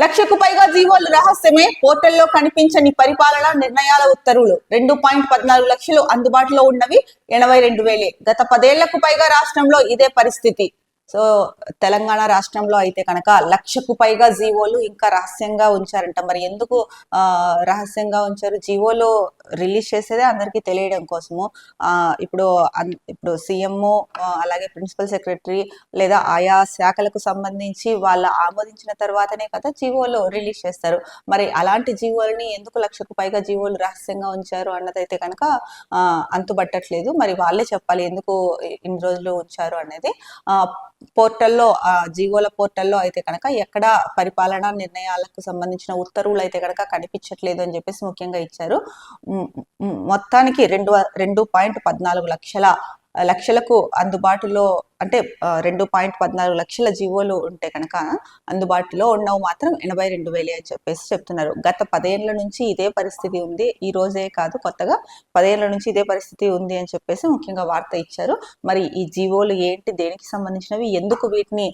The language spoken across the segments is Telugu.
లక్షకు పైగా జీవోలు రహస్యమే, పోర్టల్లో కనిపించని పరిపాలన నిర్ణయాల ఉత్తర్వులు. 2.14 లక్షలు అందుబాటులో ఉన్నవి 82,000. గత 10 ఏళ్లకు పైగా రాష్ట్రంలో ఇదే పరిస్థితి. సో తెలంగాణ రాష్ట్రంలో అయితే కనుక లక్షకు పైగా జీవోలు ఇంకా రహస్యంగా ఉంచారంట. మరి ఎందుకు రహస్యంగా ఉంచారు? జీవోలు రిలీజ్ చేసేదే అందరికీ తెలియడం కోసము. ఇప్పుడు ఇప్పుడు సీఎం అలాగే ప్రిన్సిపల్ సెక్రటరీ లేదా ఆయా శాఖలకు సంబంధించి వాళ్ళు ఆమోదించిన తర్వాతనే కదా జీవోలు రిలీజ్ చేస్తారు. మరి అలాంటి జీవోలని ఎందుకు లక్షకు పైగా జీవోలు రహస్యంగా ఉంచారు అన్నదైతే కనుక అంతుబట్టట్లేదు. మరి వాళ్ళే చెప్పాలి ఎందుకు ఇన్ని రోజులు ఉంచారు అనేది. పోర్టల్లో జీవోల పోర్టల్లో అయితే కనుక ఎక్కడ పరిపాలనా నిర్ణయాలకు సంబంధించిన ఉత్తర్వులు అయితే కనుక కనిపించట్లేదు అని చెప్పేసి ముఖ్యంగా ఇచ్చారు. మొత్తానికి 2.14 లక్షలకు అందుబాటులో అంటే 2.14 లక్షల జీవోలు ఉంటే కనుక అందుబాటులో ఉన్నవి మాత్రం 82,000 అని చెప్పేసి చెప్తున్నారు. గత 10 ఏళ్ల నుంచి ఇదే పరిస్థితి ఉంది. ఈ రోజే కాదు, కొత్తగా 10 ఏళ్ల నుంచి ఇదే పరిస్థితి ఉంది అని చెప్పేసి ముఖ్యంగా వార్త ఇచ్చారు. మరి ఈ జీవోలు ఏంటి, దేనికి సంబంధించినవి, ఎందుకు వీటిని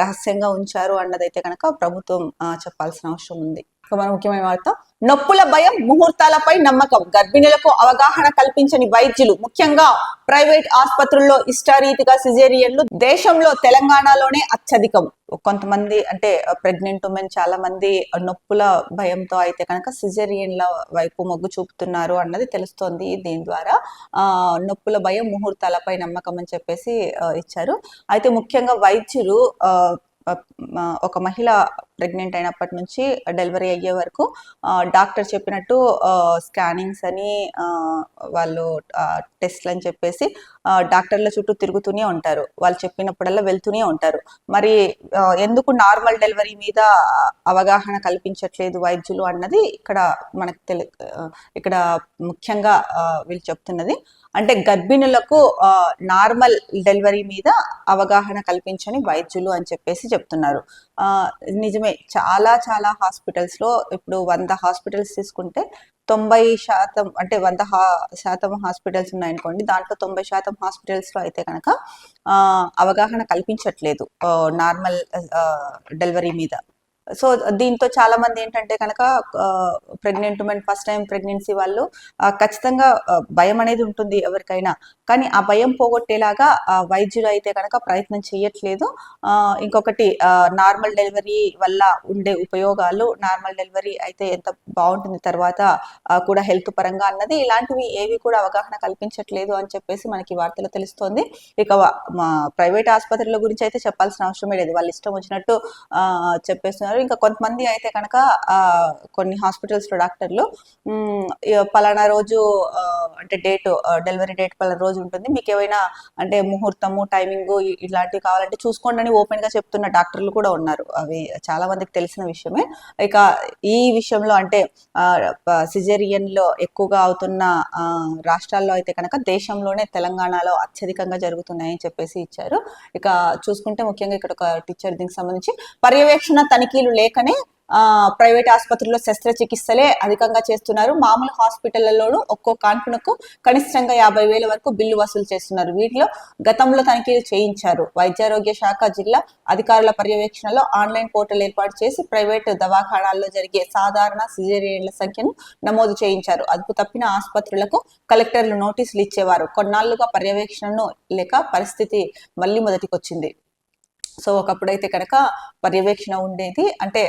రహస్యంగా ఉంచారు అన్నదైతే కనుక ప్రభుత్వం చెప్పాల్సిన అవసరం ఉంది. మన ముఖ్యమైన వార్త, నొప్పుల భయం, ముహూర్తాలపై నమ్మకం. గర్భిణులకు అవగాహన కల్పించని వైద్యులు, ముఖ్యంగా ప్రైవేట్ ఆసుపత్రుల్లో ఇష్టారీతిగా సిజేరియన్లు దేశంలో తెలంగాణలోనే అత్యధికం. కొంతమంది అంటే ప్రెగ్నెంట్ ఉమెన్ చాలా మంది నొప్పుల భయంతో అయితే కనుక సిజేరియన్ల వైపు మొగ్గు చూపుతున్నారు అన్నది తెలుస్తోంది. దీని ద్వారా నొప్పుల భయం, ముహూర్తాలపై నమ్మకం అని చెప్పేసి ఇచ్చారు. అయితే ముఖ్యంగా వైద్యులు ఒక మహిళ ప్రెగ్నెంట్ అయినప్పటి నుంచి డెలివరీ అయ్యే వరకు డాక్టర్ చెప్పినట్టు స్కానింగ్స్ అని వాళ్ళు టెస్ట్లు అని చెప్పేసి డాక్టర్ల చుట్టూ తిరుగుతూనే ఉంటారు. వాళ్ళు చెప్పినప్పుడల్లా వెళ్తూనే ఉంటారు. మరి ఎందుకు నార్మల్ డెలివరీ మీద అవగాహన కల్పించట్లేదు వైద్యులు అన్నది ఇక్కడ మనకు ఇక్కడ ముఖ్యంగా వీళ్ళు చెప్తున్నది. అంటే గర్భిణులకు నార్మల్ డెలివరీ మీద అవగాహన కల్పించని వైద్యులు అని చెప్పేసి చెప్తున్నారు. నిజమే, చాలా చాలా హాస్పిటల్స్ లో ఇప్పుడు 100 హాస్పిటల్స్ తీసుకుంటే 90% అంటే 100% హాస్పిటల్స్ ఉన్నాయనుకోండి, దాంట్లో 90% హాస్పిటల్స్ లో అయితే కనుక అవగాహన కల్పించట్లేదు నార్మల్ డెలివరీ మీద. సో దీంతో చాలా మంది ఏంటంటే కనుక pregnant women, first time pregnancy వాళ్ళు ఖచ్చితంగా భయం అనేది ఉంటుంది ఎవరికైనా, కానీ ఆ భయం పోగొట్టేలాగా వైద్యులు అయితే కనుక ప్రయత్నం చేయట్లేదు. ఇంకొకటి నార్మల్ డెలివరీ వల్ల ఉండే ఉపయోగాలు, నార్మల్ డెలివరీ అయితే ఎంత బాగుంటుంది తర్వాత కూడా హెల్త్ పరంగా అన్నది, ఇలాంటివి ఏవి కూడా అవగాహన కల్పించట్లేదు అని చెప్పేసి మనకి వార్తలో తెలుస్తోంది. ఇక ప్రైవేట్ ఆసుపత్రుల గురించి అయితే చెప్పాల్సిన అవసరమే లేదు, వాళ్ళు ఇష్టం వచ్చినట్టు చెప్పేస్తున్నారు. ఇంకా కొంతమంది అయితే కనుక కొన్ని హాస్పిటల్స్ లో డాక్టర్లు పలానా రోజు అంటే డెలివరీ డేట్ పలానా రోజు ఉంటుంది, మీకు ఏమైనా అంటే ముహూర్తము, టైమింగ్ ఇలాంటివి కావాలంటే చూసుకోండి అని ఓపెన్ గా చెప్తున్న డాక్టర్లు కూడా ఉన్నారు. అవి చాలా మందికి తెలిసిన విషయమే. ఇక ఈ విషయంలో అంటే సిజేరియన్ లో ఎక్కువగా అవుతున్న రాష్ట్రాల్లో అయితే కనుక దేశంలోనే తెలంగాణలో అత్యధికంగా జరుగుతున్నాయని చెప్పేసి ఇచ్చారు. ఇక చూసుకుంటే ముఖ్యంగా ఇక్కడ ఒక టీచర్ దీనికి సంబంధించి పర్యవేక్షణ తనిఖీలు లేకనే ప్రైవేట్ ఆసుపత్రుల్లో శస్త్రచికిత్సలే అధికంగా చేస్తున్నారు. మామూలు హాస్పిటళ్లలోనూ ఒక్కో కాన్పునకు కనిష్టంగా 50,000 వరకు బిల్లు వసూలు చేస్తున్నారు. వీటిలో గతంలో తనిఖీలు చేయించారు. వైద్యారోగ్య శాఖ జిల్లా అధికారుల పర్యవేక్షణలో ఆన్లైన్ పోర్టల్ ఏర్పాటు చేసి ప్రైవేటు దవాఖానాల్లో జరిగే సాధారణ సిజేరియన్ల సంఖ్యను నమోదు చేయించారు. అదుపు తప్పిన ఆసుపత్రులకు కలెక్టర్లు నోటీసులు ఇచ్చేవారు. కొన్నాళ్లుగా పర్యవేక్షణను లేక పరిస్థితి మళ్ళీ మొదటికొచ్చింది. సో ఒకప్పుడైతే కనుక పర్యవేక్షణ ఉండేది. అంటే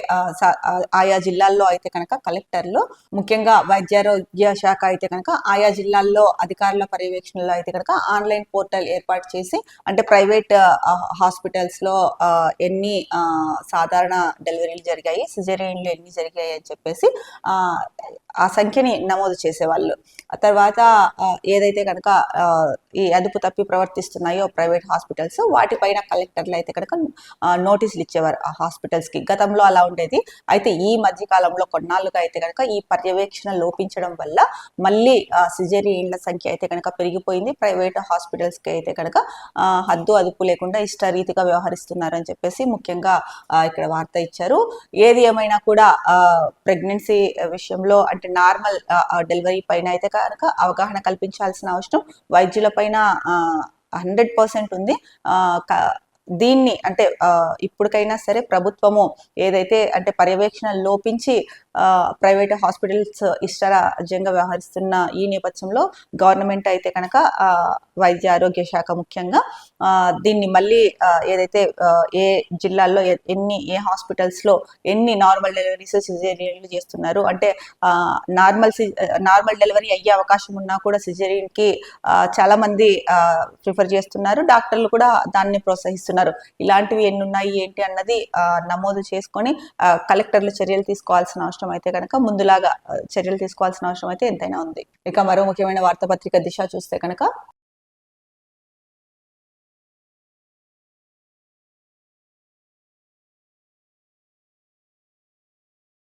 ఆయా జిల్లాల్లో అయితే కనుక కలెక్టర్లు, ముఖ్యంగా వైద్యారోగ్య శాఖ అయితే కనుక ఆయా జిల్లాల్లో అధికారుల పర్యవేక్షణలో అయితే కనుక ఆన్లైన్ పోర్టల్ ఏర్పాటు చేసి అంటే ప్రైవేట్ హాస్పిటల్స్ లో ఎన్ని సాధారణ డెలివరీలు జరిగాయి, సిజేరియన్లు ఎన్ని జరిగాయి అని చెప్పేసి ఆ సంఖ్యని నమోదు చేసేవాళ్ళు. తర్వాత ఏదైతే కనుక ఈ అదుపు తప్పి ప్రవర్తిస్తున్నాయో ప్రైవేట్ హాస్పిటల్స్, వాటిపైన కలెక్టర్లు అయితే కనుక నోటీసులు ఇచ్చేవారు ఆ హాస్పిటల్స్ కి. గతంలో అలా ఉండేది. అయితే ఈ మధ్య కాలంలో కొన్నాళ్ళుగా అయితే కనుక ఈ పర్యవేక్షణ లోపించడం వల్ల మళ్ళీ సిజేరియన్ల సంఖ్య అయితే కనుక పెరిగిపోయింది. ప్రైవేట్ హాస్పిటల్స్ కి అయితే కనుక హద్దు అదుపు లేకుండా ఇష్టరీతిగా వ్యవహరిస్తున్నారని చెప్పేసి ముఖ్యంగా ఇక్కడ వార్త ఇచ్చారు. ఏది ఏమైనా కూడా ప్రెగ్నెన్సీ విషయంలో అంటే నార్మల్ డెలివరీ పైన అయితే కనుక అవగాహన కల్పించాల్సిన అవసరం వైద్యుల పైన 100% ఉంది. దీన్ని అంటే ఇప్పటికైనా సరే ప్రభుత్వము ఏదైతే అంటే పర్యవేక్షణ లోపించి ప్రైవేట్ హాస్పిటల్స్ ఇష్టరాజ్యంగా వ్యవహరిస్తున్న ఈ నేపథ్యంలో గవర్నమెంట్ అయితే కనుక వైద్య ఆరోగ్య శాఖ ముఖ్యంగా దీన్ని మళ్ళీ ఏదైతే ఏ జిల్లాల్లో ఏ హాస్పిటల్స్లో ఎన్ని నార్మల్ డెలివరీస్ సిజేరియన్లు చేస్తున్నారు అంటే నార్మల్ డెలివరీ అయ్యే అవకాశం ఉన్నా కూడా సిజేరియన్కి చాలా మంది ప్రిఫర్ చేస్తున్నారు, డాక్టర్లు కూడా దాన్ని ప్రోత్సహిస్తున్నారు. ఇలాంటివి ఎన్ని ఉన్నాయి ఏంటి అన్నది నమోదు చేసుకొని కలెక్టర్లు చర్యలు తీసుకోవాల్సిన అవసరం అయితే కనుక ముందులాగా చర్యలు తీసుకోవాల్సిన అవసరం అయితే ఎంతైనా ఉంది. ఇక మరో ముఖ్యమైన వార్తాపత్రిక దిశ చూస్తే కనుక